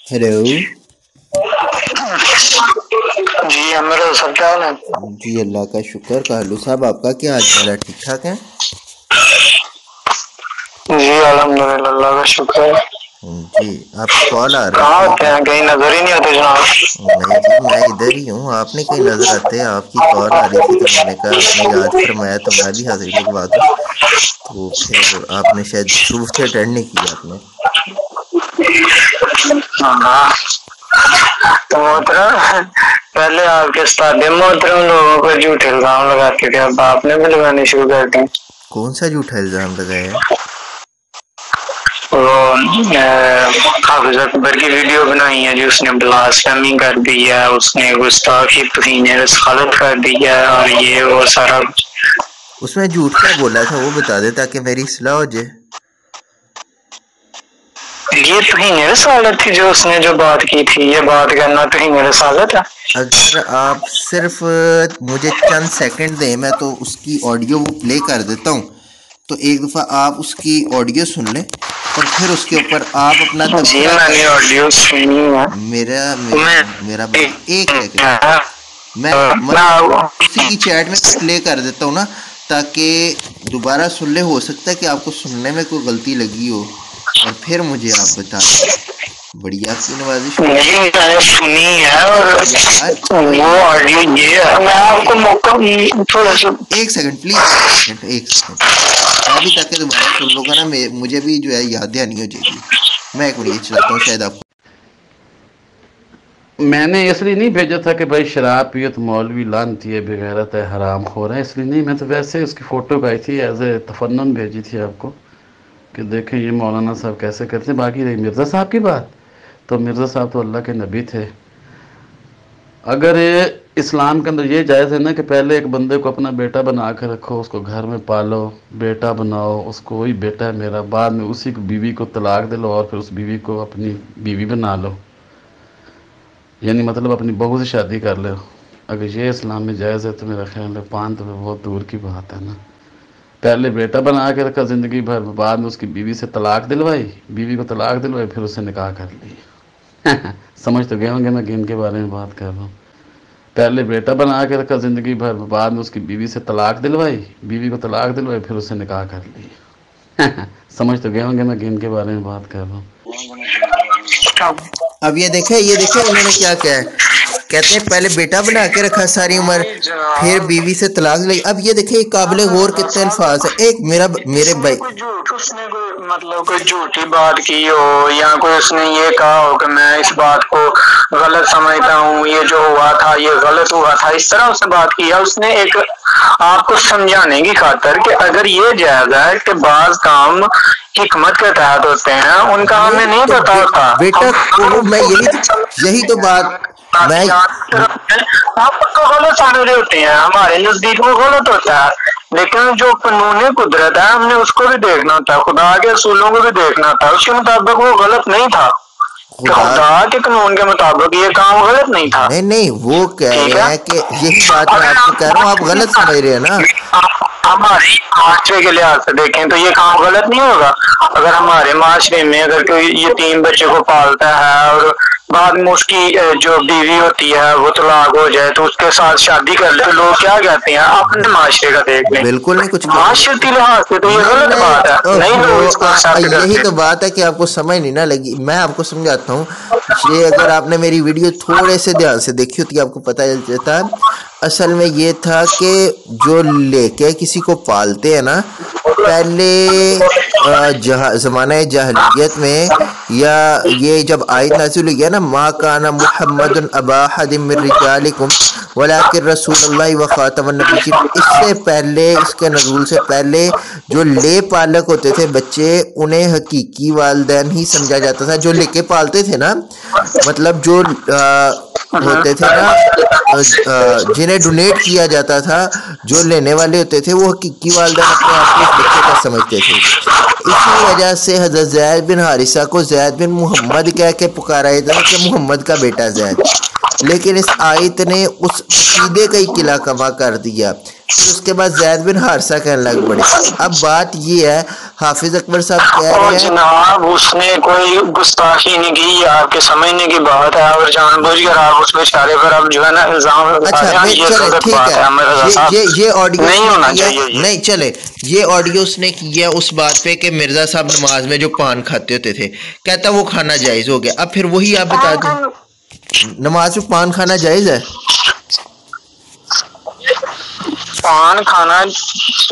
Hello जी अमर सब क्या हाल है? जी, अल्लाह का शुक्र। कालू साहब, आपका क्या हाल चाल है? ठीक ठाक है? जी अल्हम्दुलिल्लाह, अल्लाह का शुक्र है। जी, आपकी कॉल आ रही कहाँ थी। होते हैं? कहीं नजर ही नहीं होते जनाब। नहीं जी, मैं इधर ही हूँ। आप नहीं कहीं नजर आते? आपकी कॉल आ रही थी तो मैंने कहा आपने याद फरमाया तो मैं भी हाजिरी लगवा दूँ। तो फिर आपने शायद शुरू से अटेंड नहीं किया आपने। हाँ, तो मोहतरम पहले आपके सादे मोहतरम लोगों पर झूठे इल्जाम लगाते थे, अब आपने भी लगाने शुरू कर दिए। कौन सा झूठा इल्जाम लगाया है? वो हाफिज अकबर की वीडियो बनाई है जो उसने ब्लास्फेमी कर दी है, उसने गुस्ताखी तौहीन रसालत कर दी है और ये वो सारा। उसमें झूठ क्या बोला था वो बता दे ताकि मेरी इस्लाह हो जाए। ये तौहीन रसालत थी जो उसने जो बात की थी, ये बात करना तौहीन रसालत है। अगर आप सिर्फ मुझे चंद सेकंड दें, मैं तो उसकी ऑडियो वो प्ले कर देता हूँ। तो एक दफ़ा आप उसकी ऑडियो सुन लें और फिर उसके ऊपर आप अपना जी तबसरा मैंने ऑडियो सुनी है। मेरा मेरा मेरा भाई एक सेकंड, मैं उसी की चैट में प्ले कर देता हूँ ना, ताकि दोबारा सुन ले। हो सकता है कि आपको सुनने में कोई गलती लगी हो और फिर मुझे आप बता दें। बढ़िया, आपकी नवाजिश। नहीं मैंने सुनी है और वो ऑडियो ये है, मैं आपको मौका थोड़ा सा एक सेकंड प्लीज, एक सेकंड मैं भी ताकि दोबारा सुन लूँगा ना, मुझे भी जो है याद नहीं हो जाएगी। मैं एक मिनट ये चलाता हूँ, शायद आपको। मैंने इसलिए नहीं भेजा था कि भाई शराब पिए तो मौलवी लानती है, बेगैरत है, हराम खोर है, इसलिए नहीं। मैं तो वैसे उसकी फ़ोटो पाई थी, एज ए तफन्नुन भेजी थी आपको कि देखें ये मौलाना साहब कैसे करते हैं। बाकी रही मिर्ज़ा साहब की बात, तो मिर्ज़ा साहब तो अल्लाह के नबी थे। अगर इस्लाम के अंदर ये जायज़ है ना कि पहले एक बंदे को अपना बेटा बना कर रखो, उसको घर में पालो, बेटा बनाओ, उसको वही बेटा है मेरा, बाद में उसी को बीवी को तलाक दे लो और फिर उस बीवी को अपनी बीवी बना लो, यानी मतलब अपनी बहू से शादी कर लो। अगर ये इस्लाम में जायज़ है तो मेरा ख्याल है पान तो बहुत दूर की बात है ना। पहले बेटा बना के रखा ज़िंदगी भर, बाद में उसकी बीवी से तलाक दिलवाई, बीवी को तलाक दिलवाई, फिर उससे निकाह कर ली। समझ तो गए होंगे मैं किन के बारे में बात कर रहा हूँ। पहले बेटा बना के रखा ज़िंदगी भर, बाद में उसकी बीवी से तलाक दिलवाई, बीवी को तलाक दिलवाई, फिर उससे निकाह कर ली। समझ तो गए होंगे मैं किन के बारे में बात कर रहा हूँ। अब ये देखे उन्होंने क्या कहा है। कहते हैं पहले बेटा बना के रखा सारी उम्र, फिर बीवी से तलाक ली। अब ये देखे काबिल गौर कितने अल्फाज है। एक मेरे भाई झूठ, उसने कोई मतलब कोई झूठी बात की हो या कोई उसने ये कहा हो कि मैं इस बात को गलत समझता हूँ, ये जो हुआ था ये गलत हुआ था, इस तरह उसने बात की है। उसने एक आपको समझाने की खातर कि अगर ये जायज है कि बाज काम हिकमत के तहत होते हैं, उनका हमें नहीं पता होता बेटा को मैं यही तो बात मैं आपको गलत समझ रहे होते हैं, हमारे नजदीक वो गलत होता है, लेकिन जो कानूनी कुदरत है हमने उसको भी देखना होता, खुदा के असूलों को भी देखना था। उसके मुताबिक वो गलत नहीं था, खुदा के कानून के मुताबिक ये काम गलत नहीं था। नहीं वो कह रहे हैं कि यही बात मैं आपको कह रहा हूँ, आप गलत समझ रहे हैं ना। हमारे माशरे के लिहाज से देखें तो ये काम गलत नहीं होगा। अगर हमारे माशरे में अगर कोई यतीम बच्चे को पालता है और बाद में उसकी जो बीवी होती है वो तलाक हो जाए तो उसके साथ शादी कर ले, तो लोग क्या कहते हैं? अपने माशरे का देख लें। बिल्कुल नहीं, कुछ माशरती लिहाज से तो ये गलत बात है, नहीं लोग इसको एक्सेप्ट करते। यही तो बात है कि आपको समझ नहीं ना लगी। मैं आपको समझाता हूँ। ये अगर आपने मेरी वीडियो थोड़े से ध्यान से देखी होती आपको पता चल जाता। असल में ये था कि जो लेके किसी को पालते हैं ना, पहले ज़माने जाहिलियत में, या ये जब आयत नाज़िल हुई है ना, मा काना मुहम्मदुन अबा अहदिम मिन रिजालिकुम वलाकिन रसूलुल्लाह व खातमुन नबिय्यीन, इससे पहले, इसके नज़ूल से पहले जो ले पालक होते थे बच्चे, उन्हें हकीकी वालिदैन ही समझा जाता था। जो लेके पालते थे ना, मतलब जो होते थे ना, जिन्हें डोनेट किया जाता था, जो लेने वाले होते थे वो हकीकी वालिदैन अपने आप को उस बच्चे का समझते थे। इसी वजह से हज़रत ज़ैद बिन हारिसा को ज़ैद बिन मोहम्मद कह के पुकारा जाता था कि मोहम्मद का बेटा ज़ैद। लेकिन इस आयत ने उस अकीदे का ही किला कमा कर दिया। फिर उसके बाद ज़ैद बिन हारिसा कहने लग पड़े। अब बात ये है, हाफिज अकबर साहब कह रहे हैं जनाब उसने कोई गुस्ताखी नहीं की, आपके समझने की बात है और जानबूझकर आप उस बेचारे पर अब जो है ना इल्जाम लगा रहे हैं, ये गलत बात है। ये ऑडियो नहीं होना चाहिए। नहीं चले, ये ऑडियो उसने किया उस बात पे कि मिर्जा साहब नमाज में जो पान खाते होते थे, कहता वो खाना जायज हो गया। अब फिर वही आप बता दें, नमाज में पान खाना जायज है? पान खाना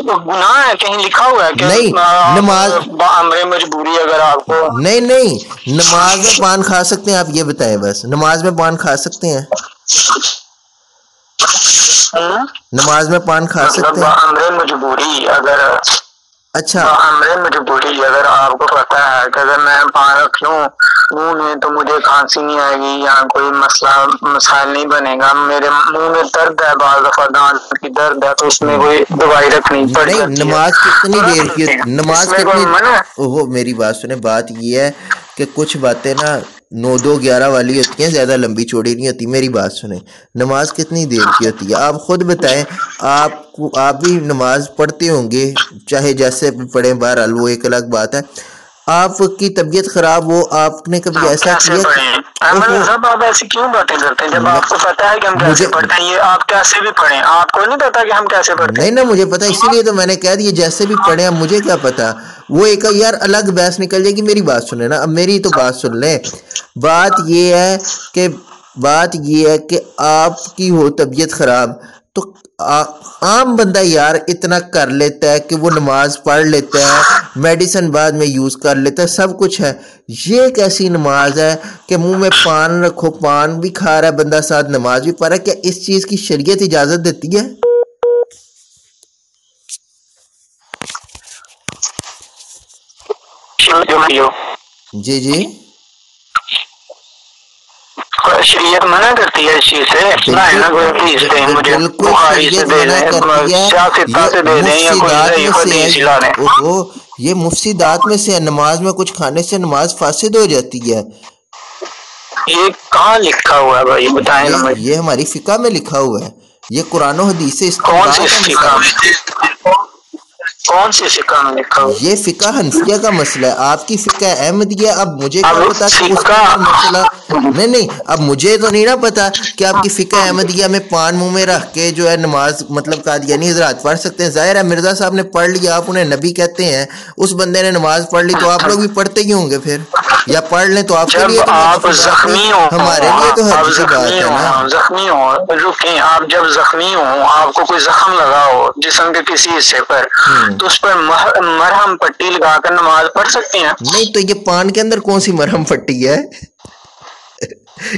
गुनाह है? कहीं लिखा हुआ है कि नहीं, नमाज अमरे मजबूरी अगर आपको नहीं नमाज में पान खा सकते हैं? आप ये बताएं बस, नमाज में पान खा सकते हैं? नमाज में पान खा सकते हैं? अमरे मजबूरी अगर, अच्छा अमरे मजबूरी अगर आपको पता है कि अगर मैं पान रख लूं मुंह में तो मुझे खांसी नहीं आएगी या कोई मसाइल नहीं बनेगा, मेरे मुंह में दर्द है, बाल दफा दांत की दर्द है, तो उसमें कोई दवाई रखनी पड़ेगी। नमाज कितनी देर की, नमाज कितनी, ओहो मेरी बात सुने, बात ये है कि कुछ बातें ना 9-2-11 वाली होती हैं, ज़्यादा लंबी चौड़ी नहीं होती। मेरी बात सुने, नमाज कितनी देर की होती है आप खुद बताएं। आप भी नमाज पढ़ते होंगे, चाहे जैसे पढ़ें, बहरहाल वो एक अलग बात है। आपकी तबीयत खराब हो, आपने कभी ऐसा किया? साहब आप ऐसी क्यों बातें करते हैं जब आपको पता है कि हम कैसे पढ़ते हैं? ये आप कैसे भी पढ़ें, आपको नहीं पता कि हम कैसे पढ़ते हैं? नहीं ना, मुझे पता, इसीलिए तो मैंने कह दिया जैसे भी पढ़े। अब मुझे क्या पता, वो एक यार अलग बहस निकल जाएगी। मेरी बात सुने ना, अब मेरी तो बात सुन ले। बात ये है कि आपकी हो तबीयत खराब तो आम बंदा यार इतना कर लेता है कि वो नमाज पढ़ लेता है, मेडिसिन बाद में यूज कर लेता है, सब कुछ है। ये कैसी नमाज है कि मुंह में पान रखो, पान भी खा रहा है बंदा, साथ नमाज भी पढ़ रहा है? क्या इस चीज की शरीयत इजाजत देती है? जी जी, शरीयत मना करती है इस चीज से। ना कोई हदीस दे मुझे, बुखारी से दे दें, सियासत से दे दें, या कोई हदीस ला दें। ओहो, ये मुफ्सीदात में से है, नमाज में कुछ खाने से नमाज फासिद हो जाती है। ये कहाँ लिखा हुआ है भाई, बताएं ना। ये हमारी फिका में लिखा हुआ है, ये कुरान और हदीस से। कौन सी फिका में लिखा हुआ? ये फिका हनफिया का मसला है, आपकी फिका अहमदिया। अब मुझे क्या पता कि उसका मसला, नहीं अब मुझे तो नहीं ना पता कि आपकी फिका अहमदिया में पान मुंह में रख के जो है नमाज मतलब कादियानी हज़रात पढ़ सकते हैं। जाहिर है मिर्जा साहब ने पढ़ लिया, आप उन्हें नबी कहते हैं, उस बंदे ने नमाज पढ़ ली तो आप लोग भी पढ़ते ही होंगे फिर, या पढ़ लें तो आपके लिए तो आप जख्मी हो, हमारे लिए तो हर चीज बात है ना। जख्मी हो, रुकें, आप जब जख्मी हो, आपको कोई जख्म लगा हो जिस्म के किसी हिस्से पर, तो उस पर मरहम पट्टी लगाकर नमाज पढ़ सकते हैं। नहीं तो ये पान के अंदर कौन सी मरहम पट्टी है?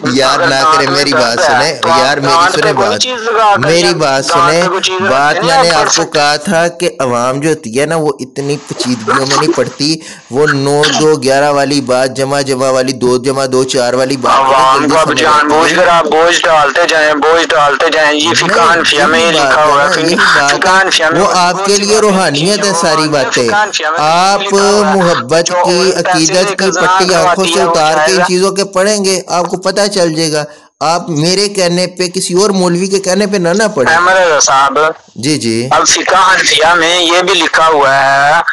यार ना करे, मेरी बात सुने यार, मेरी बात सुने। बात मैंने आपको कहा था कि अवाम जो होती है ना वो इतनी पेचीदगियों में नहीं पड़ती, वो 9-2-11 वाली बात, जमा वाली 2 + 2 = 4 वाली बात, जानबूझकर आप बोझ डालते जाएं। ये फिका हनफिया में लिखा हुआ है, वो आपके लिए रूहानियत है सारी बातें। आप मोहब्बत की, अकीदत की पट्टी आंखों से उतार के इन चीजों के पढ़ेंगे, आपको पता चल जाएगा। आप मेरे कहने पे, किसी और मौलवी के कहने पे ना पढ़े। साहब जी अब फिका हनफिया में ये भी लिखा हुआ है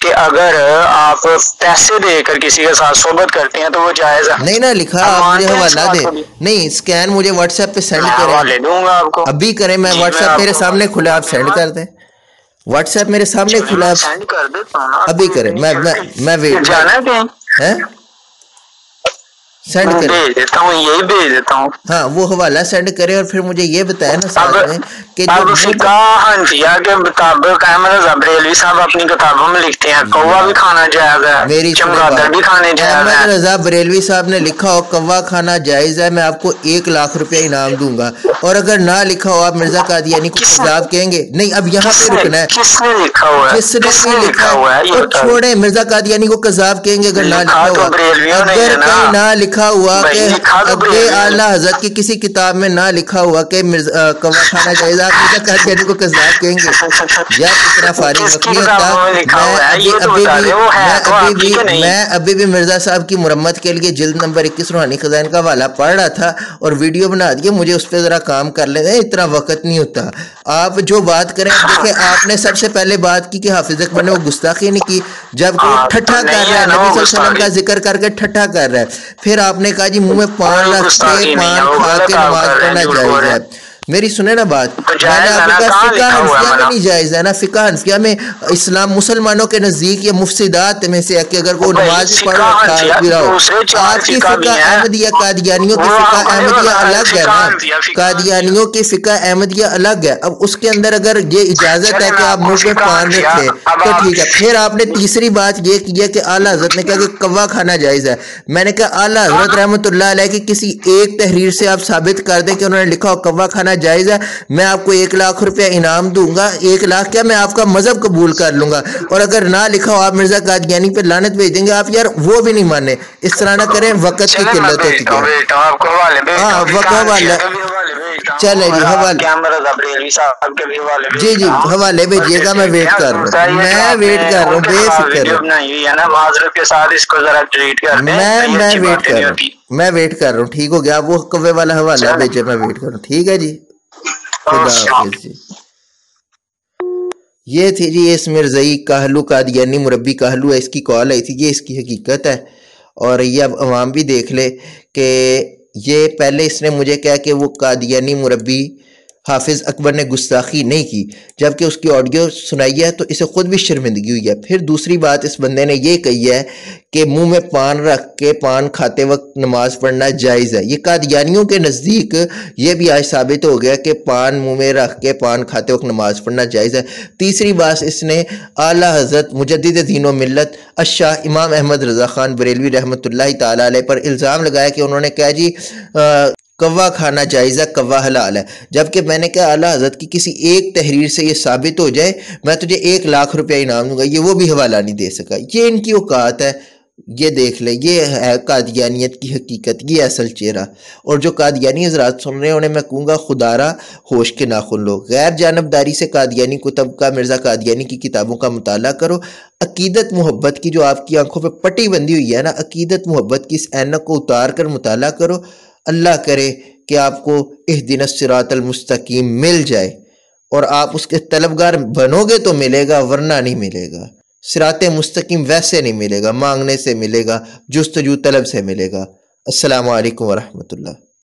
कि अगर आप पैसे देकर किसी के साथ सोबत करते हैं तो वो जायज है। नहीं ना लिखा, आप मुझे हवाला दे, नहीं स्कैन मुझे व्हाट्सएप पे सेंड करें, ले दूंगा आपको अभी करें। मैं व्हाट्सएप मेरे सामने खुला, आप सेंड कर दें। व्हाट्सएप मेरे सामने खुला है, सेंड कर देता हूं, अभी करें। मैं वेट जाना है सेंड कर देता हूँ, यही भेज देता हूँ। हाँ वो हवाला सेंड करे और फिर मुझे ये बताया ना साथ में कि अब फिका हनफिया के मुताबिक अहमद ज़बरेलवी साहब अपनी किताबों में लिखते हैं कौवा भी खाना जायज है, मेरी चमगादड़ भी खाने जायज है। अहमद रजा बरेलवी साहब ने लिखा हो कौवा खाना जायज है, मैं आपको 1 लाख रुपया इनाम दूंगा। और अगर ना लिखा हो आप मिर्जा कादियानी को कज़ाब कहेंगे। नहीं अब यहाँ पे रुकना है, किसने लिखा हुआ है? किसने लिखा हुआ है? छोड़े, मिर्जा कादियानी को कज़ाब कहेंगे अगर ना लिखा हुआ। अगर कहीं ना लिखा लिखा हुआ भाई कि लिखा तो अगे बरेलवी आला हजरत की किसी किताब में ना लिखा हुआ कि कवा खाना जायज, आप मिर्जा कादियानी को कज़्ज़ाब कहेंगे? यार इतना फारिग वक्त किसकी नहीं होता। किताबों में लिखा हुआ है ये तो बता दे, वो है तो आपकी के नहीं? मैं अभी भी मिर्जा साहब की मुरम्मत के लिए जिल्द नंबर 21 रूहानी खजाइन का हवाला पढ़ रहा था और वीडियो बना दिए, मुझे उस पर जरा काम कर लेते, इतना वक्त नहीं होता। आप जो बात करें, देखिए आपने सबसे पहले बात की कि हाफिज अकबर ने वो गुस्ताखी नहीं की, जबकि वो ठट्ठा कर रहा है, नबी सल्लल्लाहु अलैहि वसल्लम का जिक्र करके ठट्ठा कर रहा है। फिर आपने कहा जी मुंह में पान रख के पान खा के नमाज पढ़ना जायज है। मेरी सुने ना बात, मैंने आपको कहा फिका हनफिया में नहीं जायज है ना। फिका हनफिया में इस्लाम मुसलमानों के नजदीक ये मुफ्सिदात में से है कि अगर कोई नमाज भी पढ़ खा भी रहा हो। आपकी फिका अहमदिया कादियानियों की फिका अहमदिया अलग है ना, कादियानियों की फिका अहमदिया अलग है। अब उसके अंदर अगर ये इजाजत है कि आप मुंह पे पान रखें तो ठीक है। फिर आपने तीसरी बात ये की है कि आला हजरत ने कहा कि कव्वा खाना जायज है। मैंने कहा आला हजरत रहमतुल्लाह अलैह की किसी एक तहरीर से आप साबित कर दें कि उन्होंने लिखा हो कव्वा खाना जायज है, मैं आपको 1 लाख रुपया इनाम दूंगा। 1 लाख क्या, मैं आपका मजहब कबूल कर लूंगा। और अगर ना लिखा हो आप मिर्जा कादियानी पे लानत भेज देंगे आप, यार वो भी नहीं माने। इस तरह ना करें, वक्त की किल्लत होती है। हाँ वक्त हवाले, चले जी हवाले, जी जी हवाले भेजिएगा, मैं वेट कर रहा हूँ, मैं वेट कर रहा हूँ, बेफिक्र मैं वेट कर रहा हूँ। ठीक हो गया, वो कव्वे वाला हवाला भेजे, मैं वेट कर रहा हूँ। ठीक है जी, खुदा हाफिज जी। ये थी जी इस मिर्ज़ई कहलू कादियानी मुरब्बी कहलू है, इसकी कॉल आई थी, ये इसकी हकीकत है। और ये अब अवाम भी देख ले कि ये पहले इसने मुझे कहा कि वो कादियानी मुरब्बी हाफिज़ अकबर ने गुस्ताखी नहीं की, जबकि उसकी ऑडियो सुनाई है तो इसे खुद भी शर्मिंदगी हुई है। फिर दूसरी बात इस बंदे ने ये कही है कि मुंह में पान रख के पान खाते वक्त नमाज पढ़ना जायज़ है। ये कादियानियों के नज़दीक ये भी आज साबित हो गया कि पान मुंह में रख के पान खाते वक्त नमाज पढ़ना जायज़ है। तीसरी बात इसने आला हज़रत मुजद्दिद दीन व मिल्लत अशाह इमाम अहमद रज़ा ख़ान बरेलवी रहमतुल्लाहि ताला अलैह पर इल्ज़ाम लगाया कि उन्होंने कहा जी कव्वा खाना जायज़ है, कव्वा हलाल है। जबकि मैंने कहा आला हज़रत की किसी एक तहरीर से ये साबित हो जाए, मैं तुझे 1 लाख रुपया इनाम दूंगा। ये वो भी हवाला नहीं दे सका। ये इनकी औकात है। ये देख ले, ये है कादियानियत की हकीकत, ये असल चेहरा। और जो कादियानी हज़रात सुन रहे हैं उन्हें मैं कहूँगा खुदारा होश के नाखुन लो। गैर जानबदारी से कादियानी कुतब का, मिर्ज़ा कादियानी की किताबों का मुताला करो। अकीदत मोहब्बत की जो आपकी आंखों पर पट्टी बंधी हुई है ना, अकीदत मोहब्बत की इस ऐनक को उतार कर मुताला करो। अल्लाह करे कि आपको इहदिनस सिरातल मुस्तकीम मिल जाए और आप उसके तलबगार बनोगे तो मिलेगा, वरना नहीं मिलेगा। सिराते मुस्तकीम वैसे नहीं मिलेगा, मांगने से मिलेगा, जुस्तजू तलब से मिलेगा। अस्सलामु अलैकुम वरहमतुल्लाह।